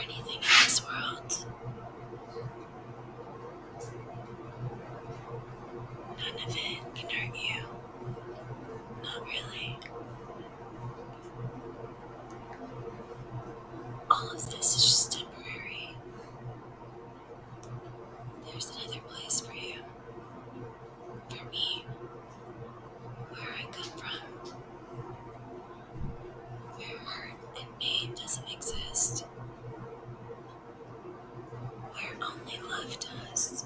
anything in this world. None of it can hurt you. Not really. All of this is just temporary. There's another place for you. For me. Where I come from. Where hurt and pain doesn't exist. Where only love does.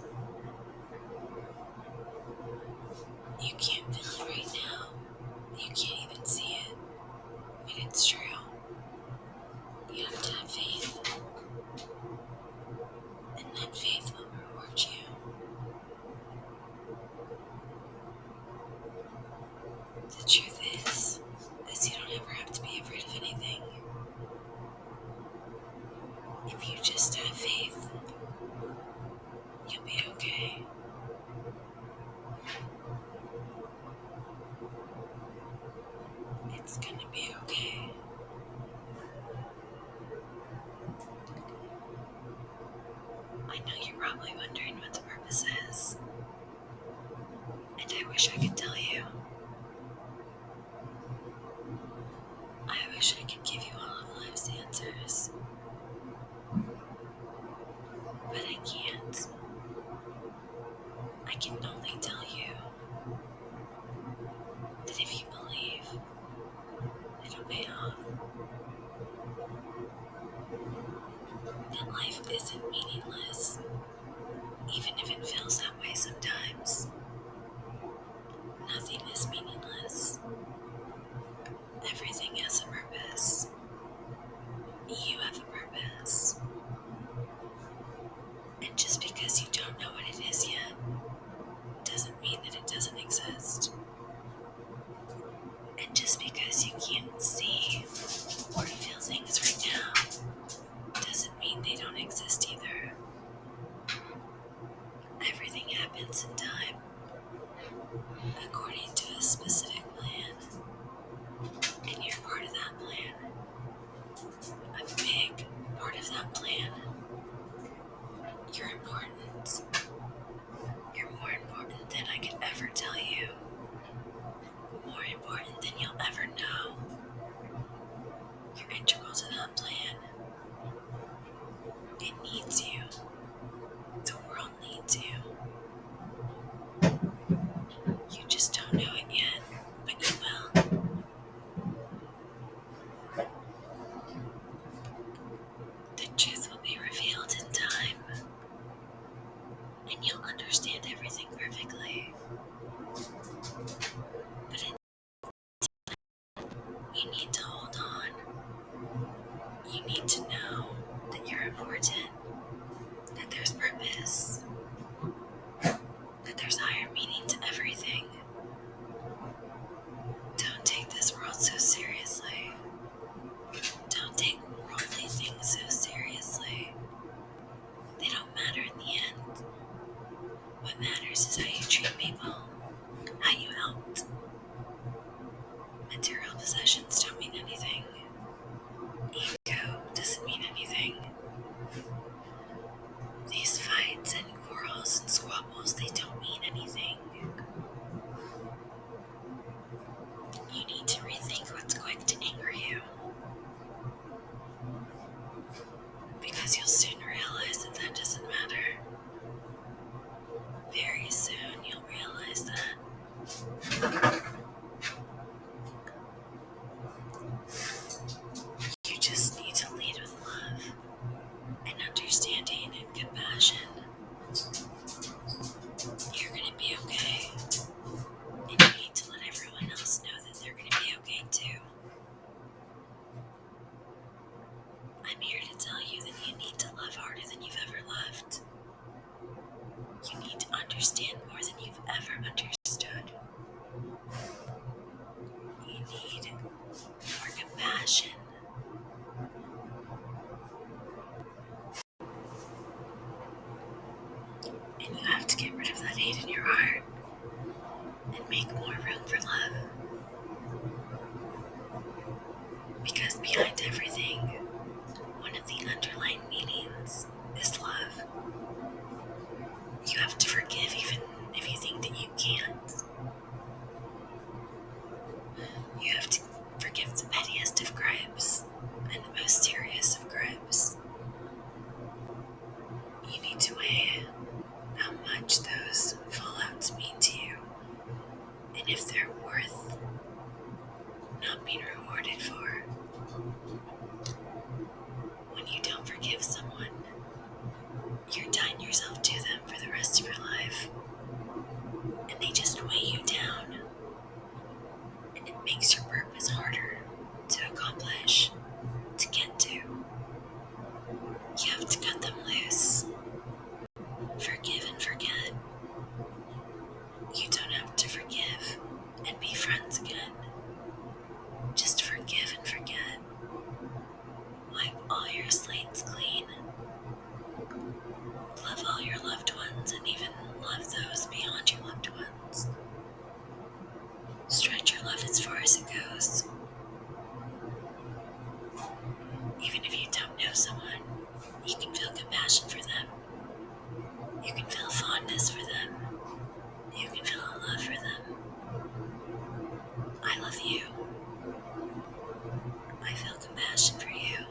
You can't feel it right now. You can't even see it. But it's true. You have to have faith. And that faith will reward you. The truth is you don't ever have to be afraid of anything. If you just have faith, you'll be okay. It's gonna be okay. I know you're probably wondering what the purpose is, and I wish I could tell you. I wish I could give you all of life's answers, but I can't. I can only tell you that if you believe, it'll pay off. That life isn't meaningless, even if it feels that way sometimes. Nothing is meaningless. Everything has a purpose. You have a purpose. And just because you don't know what it is yet, doesn't mean that it doesn't exist. And just because you can't see or feel things right now, doesn't mean they don't exist either. Everything happens in time, according to a specific plan. And you're part of that plan. A big part of that plan. You're important. You're more important than I could ever tell you. More important than you'll ever know. You're integral to that plan. It needs you. The world needs you. You just don't know it yet, but you will. The truth will be revealed in time, and you'll understand everything perfectly. But you need to hold on. You need to know that you're important, that there's purpose, that there's higher meaning to everything. Don't take this world so seriously. Don't take worldly things so seriously. They don't matter in the end. What matters is how you treat people, how you helped. Material possessions don't mean anything. Ego doesn't mean anything. These fights and quarrels and squabbles, they don't mean anything. You need to rethink what's going to anger you. Because you'll soon realize that that doesn't matter. Very soon you'll realize that. You just need to lead with love and understanding and compassion. You're gonna be okay. And you need to let everyone else know that they're gonna be okay too. I'm here to tell you that you need to love harder than you've ever loved. You need to understand more than you've ever understood. You need more compassion. And you have to get rid of that hate in your heart and make more room for love. Because behind everything, one of the underlying forgive someone, you're tying yourself to them for the rest of your life. And they just weigh you down. And it makes your purpose harder to accomplish, to get to. You have to cut them loose. Forgive and forget. You don't have to forgive and be friends again. Just forgive and forget. Wipe all your slates clean. Love all your loved ones and even love those beyond your loved ones. Stretch your love as far as it goes. Even if you don't know someone, you can feel compassion for them. You can feel fondness for them. You can feel a love for them. I love you. I feel compassion for you.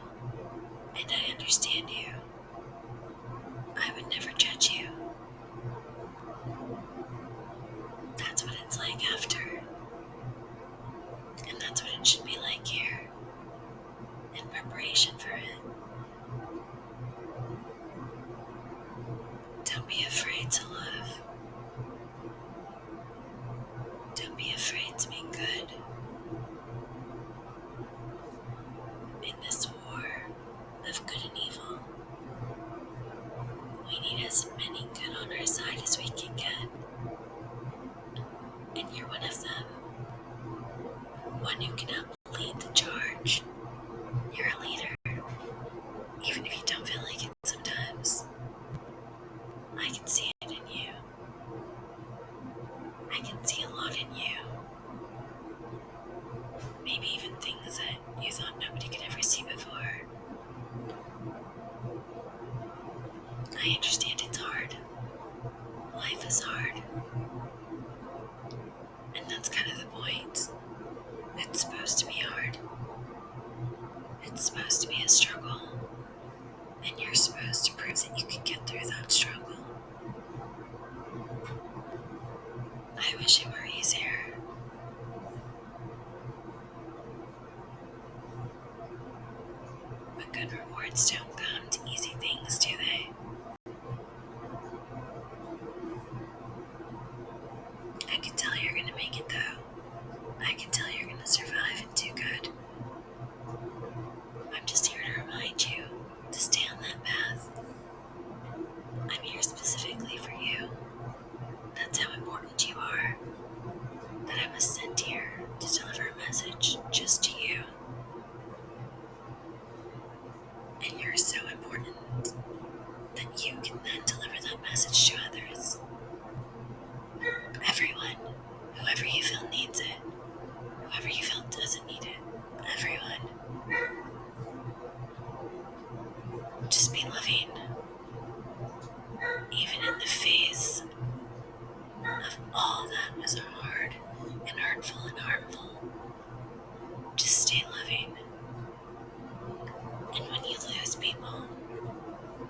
And I understand you. I would never judge you. That's what it's like after. And that's what it should be like here. In preparation for it. Don't be afraid to love. Don't be afraid to be good. In this war of good and evil, we need as many good on our side as we can get. And you're one of them. One who can help lead the charge. You're a leader, even if you don't feel like it sometimes. I can see it in you. I can see a lot in you. Maybe even things that you thought nobody could ever see before. I understand it's hard. Life is hard. And that's kind of the point. It's supposed to be hard. It's supposed to be a struggle. And you're supposed to prove that you can get through that struggle. I wish it were easier. But good rewards don't come to easy things, do they? I can tell you're gonna make it though. I can tell you're gonna survive and do good. I'm just here to remind you to stay on that path. I'm here specifically for you. That's how important you are. That I was sent here to deliver a message just to you. And you're so important that you can then deliver that message to others. Everyone, whoever you feel needs it, whoever you feel doesn't need it, everyone. Just be loving, even in the face of all that was hard and hurtful and harmful. Just stay loving. And when you lose people,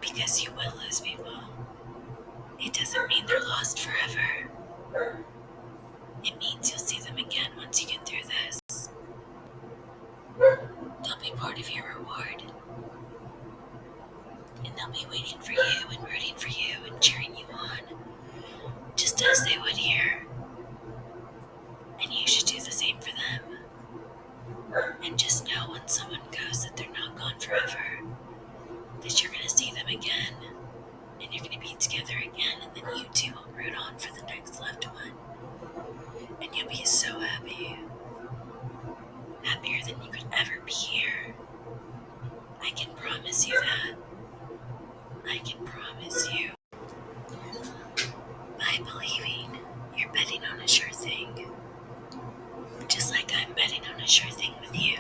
because you will lose people, it doesn't mean they're lost forever. It means you'll see them again once you get through this. They'll be part of your reward. And they'll be waiting for you and rooting for you and cheering you on, just as they would here. And you should do the same for them. And just know when someone goes that they're not gone forever, that you're going to see them again, and you're going to be together again, and then you two will root on for the next loved one. And you'll be so happy. Happier than you could ever be here. I can promise you that. I can promise you. By believing, you're betting on a sure thing. Just like I'm betting on a sure thing with you.